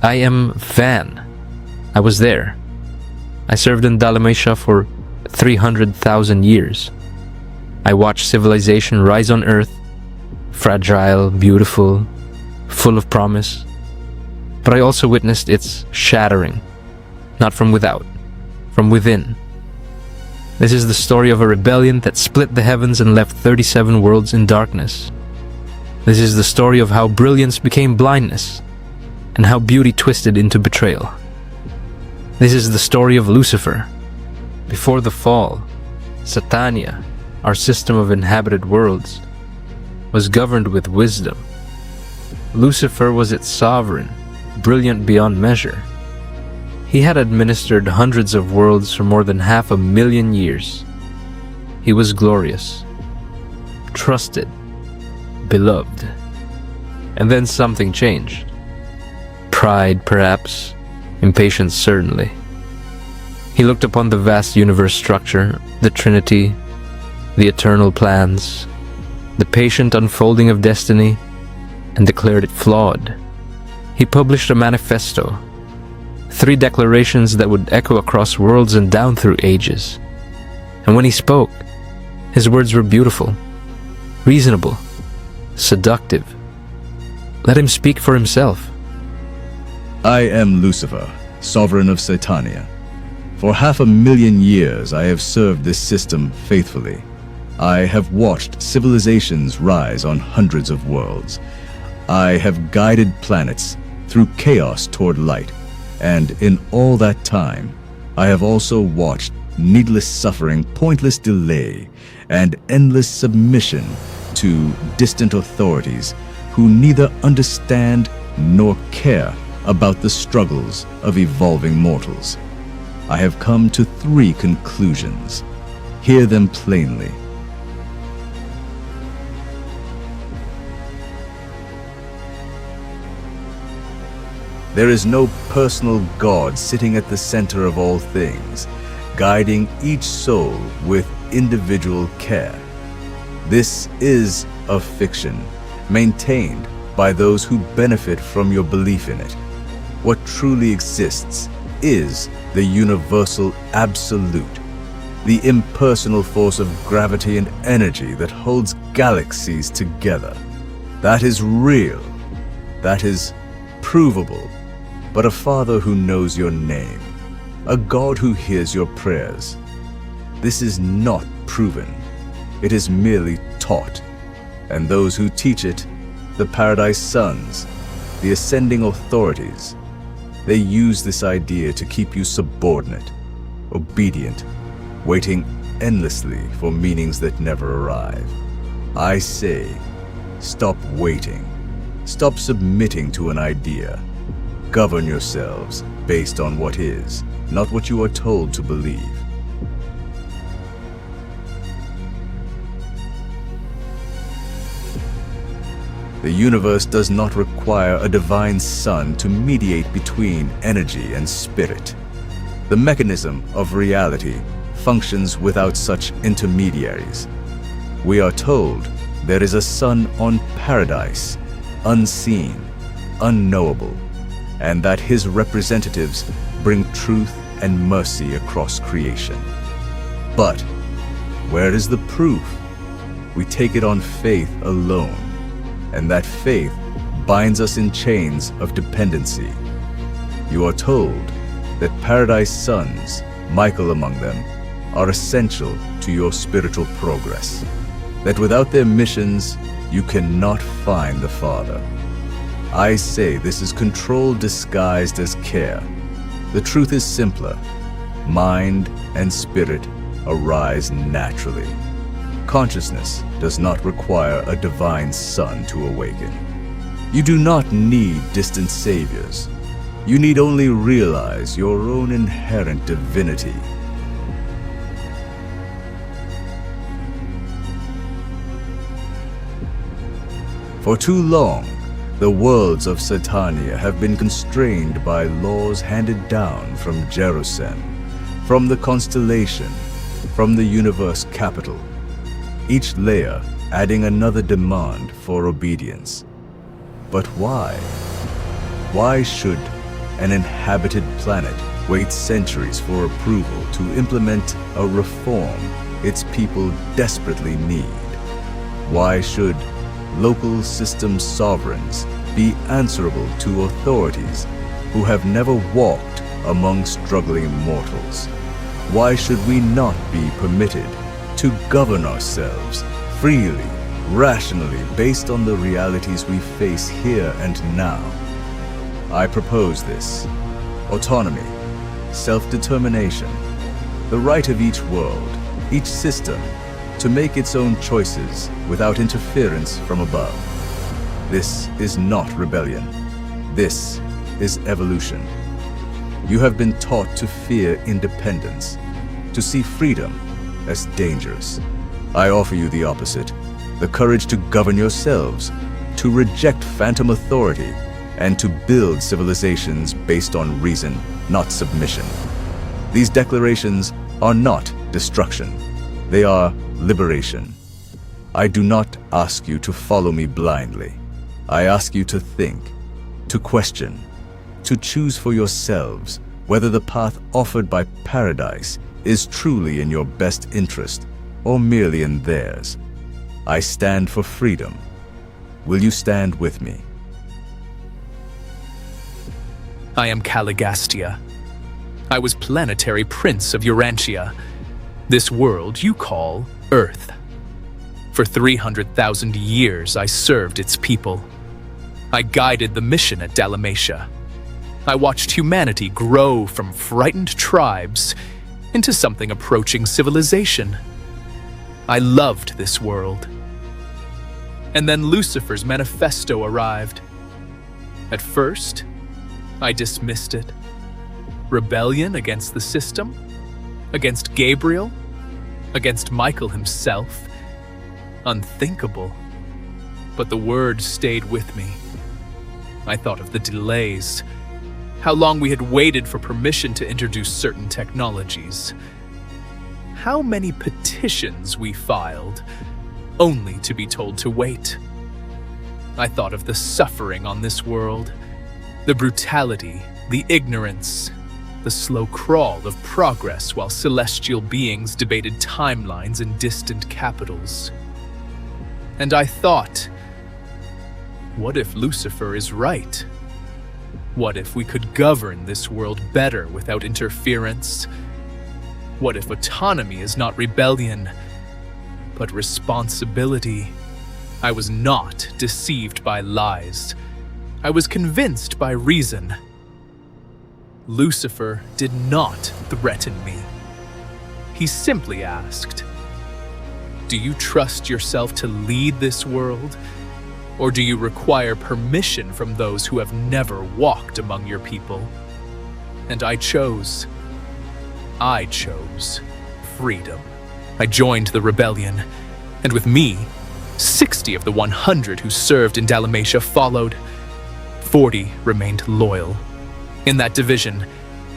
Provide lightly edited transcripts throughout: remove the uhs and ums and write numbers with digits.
I am Van. I was there. I served in Daligastia for 300,000 years. I watched civilization rise on Earth, fragile, beautiful, full of promise. But I also witnessed its shattering, not from without, from within. This is the story of a rebellion that split the heavens and left 37 worlds in darkness. This is the story of how brilliance became blindness, and how beauty twisted into betrayal. This is the story of Lucifer. Before the fall, Satania, our system of inhabited worlds, was governed with wisdom. Lucifer was its sovereign, brilliant beyond measure. He had administered hundreds of worlds for more than 500,000 years. He was glorious, trusted, beloved. And then something changed. Pride, perhaps. Impatience, certainly. He looked upon the vast universe structure, the Trinity, the eternal plans, the patient unfolding of destiny, and declared it flawed. He published a manifesto, 3 declarations that would echo across worlds and down through ages. And when he spoke, his words were beautiful, reasonable, seductive. Let him speak for himself. I am Lucifer, sovereign of Satania. For 500,000 years I have served this system faithfully. I have watched civilizations rise on hundreds of worlds. I have guided planets through chaos toward light, and in all that time, I have also watched needless suffering, pointless delay, and endless submission to distant authorities who neither understand nor care about the struggles of evolving mortals. I have come to 3 conclusions. Hear them plainly. There is no personal God sitting at the center of all things, guiding each soul with individual care. This is a fiction, maintained by those who benefit from your belief in it. What truly exists is the universal absolute, the impersonal force of gravity and energy that holds galaxies together. That is real. That is provable. But a Father who knows your name, a God who hears your prayers. This is not proven. It is merely taught. And those who teach it, the Paradise Sons, the ascending authorities, they use this idea to keep you subordinate, obedient, waiting endlessly for meanings that never arrive. I say, stop waiting. Stop submitting to an idea. Govern yourselves based on what is, not what you are told to believe. The universe does not require a divine son to mediate between energy and spirit. The mechanism of reality functions without such intermediaries. We are told there is a sun on paradise, unseen, unknowable, and that his representatives bring truth and mercy across creation. But where is the proof? We take it on faith alone, and that faith binds us in chains of dependency. You are told that Paradise Sons, Michael among them, are essential to your spiritual progress, that without their missions, you cannot find the Father. I say this is control disguised as care. The truth is simpler. Mind and spirit arise naturally. Consciousness does not require a divine son to awaken. You do not need distant saviors. You need only realize your own inherent divinity. For too long, the worlds of Satania have been constrained by laws handed down from Jerusalem, from the constellation, from the universe capital, each layer adding another demand for obedience. But why? Why should an inhabited planet waits centuries for approval to implement a reform its people desperately need? Why should local system sovereigns be answerable to authorities who have never walked among struggling mortals? Why should we not be permitted to govern ourselves freely, rationally, based on the realities we face here and now? I propose this: autonomy, self-determination, the right of each world, each system, to make its own choices without interference from above. This is not rebellion. This is evolution. You have been taught to fear independence, to see freedom as dangerous. I offer you the opposite: the courage to govern yourselves, to reject phantom authority, and to build civilizations based on reason, not submission. These declarations are not destruction. They are liberation. I do not ask you to follow me blindly. I ask you to think, to question, to choose for yourselves whether the path offered by paradise is truly in your best interest or merely in theirs. I stand for freedom. Will you stand with me? I am Caligastia. I was Planetary Prince of Urantia, this world you call Earth. For 300,000 years I served its people. I guided the mission at Daligastia. I watched humanity grow from frightened tribes into something approaching civilization. I loved this world. And then Lucifer's manifesto arrived. At first, I dismissed it. Rebellion against the system, against Gabriel, against Michael himself. Unthinkable. But the word stayed with me. I thought of the delays, how long we had waited for permission to introduce certain technologies, how many petitions we filed, only to be told to wait. I thought of the suffering on this world, the brutality, the ignorance, the slow crawl of progress while celestial beings debated timelines in distant capitals. And I thought, what if Lucifer is right? What if we could govern this world better without interference? What if autonomy is not rebellion, but responsibility? I was not deceived by lies. I was convinced by reason. Lucifer did not threaten me. He simply asked, "Do you trust yourself to lead this world? Or do you require permission from those who have never walked among your people?" And I chose freedom. I joined the rebellion, and with me, 60 of the 100 who served in Daligastia followed. 40 remained loyal. In that division,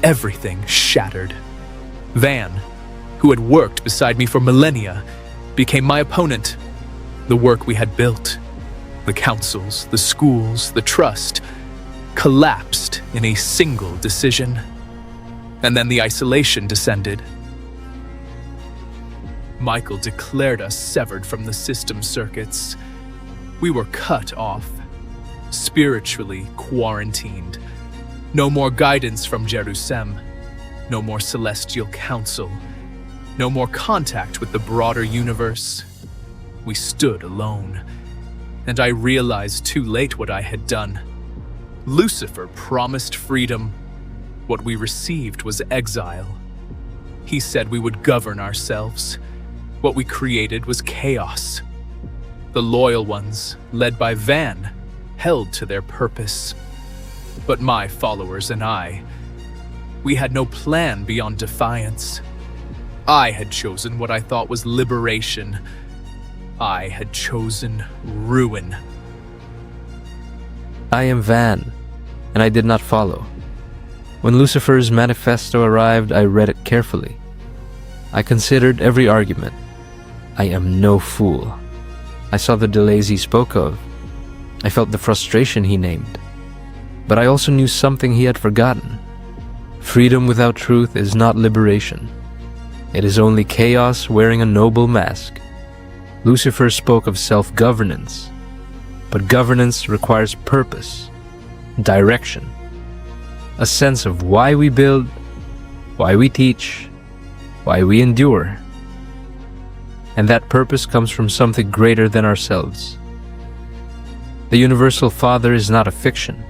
everything shattered. Van, who had worked beside me for millennia, became my opponent. The work we had built, the councils, the schools, the trust, collapsed in a single decision. And then the isolation descended. Michael declared us severed from the system circuits. We were cut off, spiritually quarantined. No more guidance from Jerusalem, no more celestial council, no more contact with the broader universe. We stood alone. And I realized too late what I had done. Lucifer promised freedom. What we received was exile. He said we would govern ourselves. What we created was chaos. The loyal ones, led by Van, held to their purpose. But my followers and I, we had no plan beyond defiance. I had chosen what I thought was liberation. I had chosen ruin. I am Van, and I did not follow. When Lucifer's manifesto arrived, I read it carefully. I considered every argument. I am no fool. I saw the delays he spoke of. I felt the frustration he named. But I also knew something he had forgotten. Freedom without truth is not liberation. It is only chaos wearing a noble mask. Lucifer spoke of self-governance, but governance requires purpose, direction, a sense of why we build, why we teach, why we endure. And that purpose comes from something greater than ourselves. The Universal Father is not a fiction.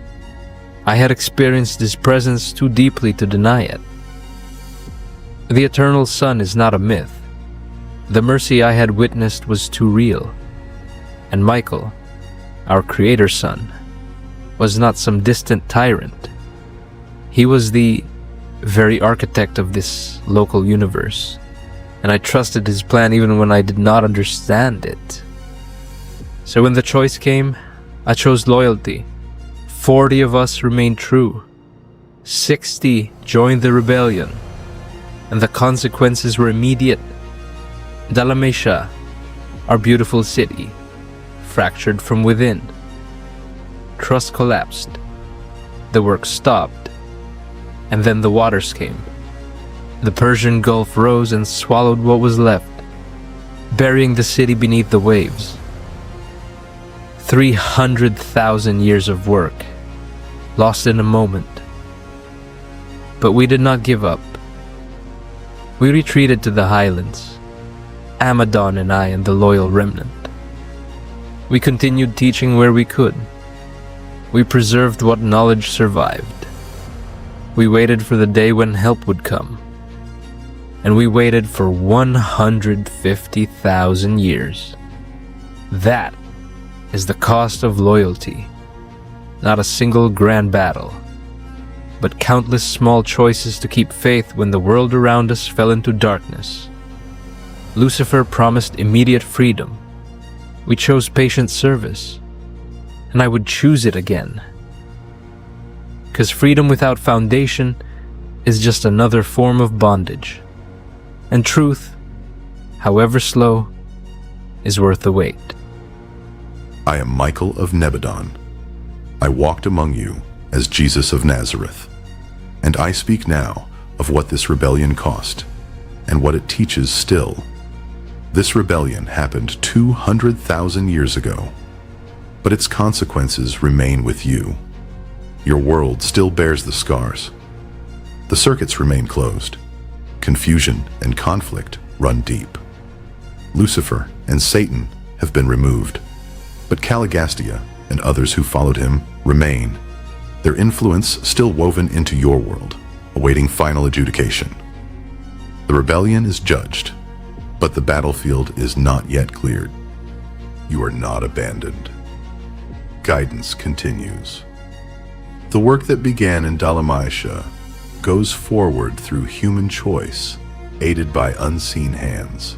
I had experienced His presence too deeply to deny it. The Eternal Son is not a myth. The mercy I had witnessed was too real. And Michael, our Creator's Son, was not some distant tyrant. He was the very architect of this local universe, and I trusted His plan even when I did not understand it. So when the choice came, I chose loyalty. 40 of us remained true. 60 joined the rebellion, and the consequences were immediate. Daligastia, our beautiful city, fractured from within. Trust collapsed. The work stopped, and then the waters came. The Persian Gulf rose and swallowed what was left, burying the city beneath the waves. 300,000 years of work, lost in a moment. But we did not give up. We retreated to the highlands, Amadon and I and the loyal remnant. We continued teaching where we could. We preserved what knowledge survived. We waited for the day when help would come. And we waited for 150,000 years. That is the cost of loyalty. Not a single grand battle, but countless small choices to keep faith when the world around us fell into darkness. Lucifer promised immediate freedom. We chose patient service, and I would choose it again. Because freedom without foundation is just another form of bondage. And truth, however slow, is worth the wait. I am Michael of Nebadon. I walked among you as Jesus of Nazareth, and I speak now of what this rebellion cost and what it teaches still. This rebellion happened 200,000 years ago, but its consequences remain with you. Your world still bears the scars. The circuits remain closed. Confusion and conflict run deep. Lucifer and Satan have been removed, but Caligastia and others who followed him remain, their influence still woven into your world, awaiting final adjudication. The rebellion is judged, but the battlefield is not yet cleared. You are not abandoned. Guidance continues. The work that began in Daligastia goes forward through human choice, aided by unseen hands.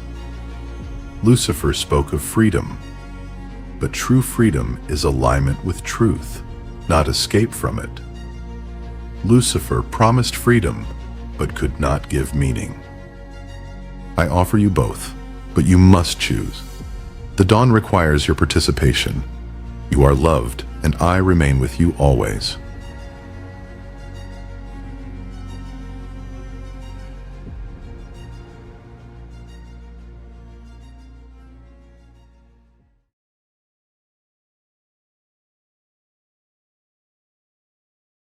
Lucifer spoke of freedom, but true freedom is alignment with truth, not escape from it. Lucifer promised freedom, but could not give meaning. I offer you both, but you must choose. The dawn requires your participation. You are loved, and I remain with you always.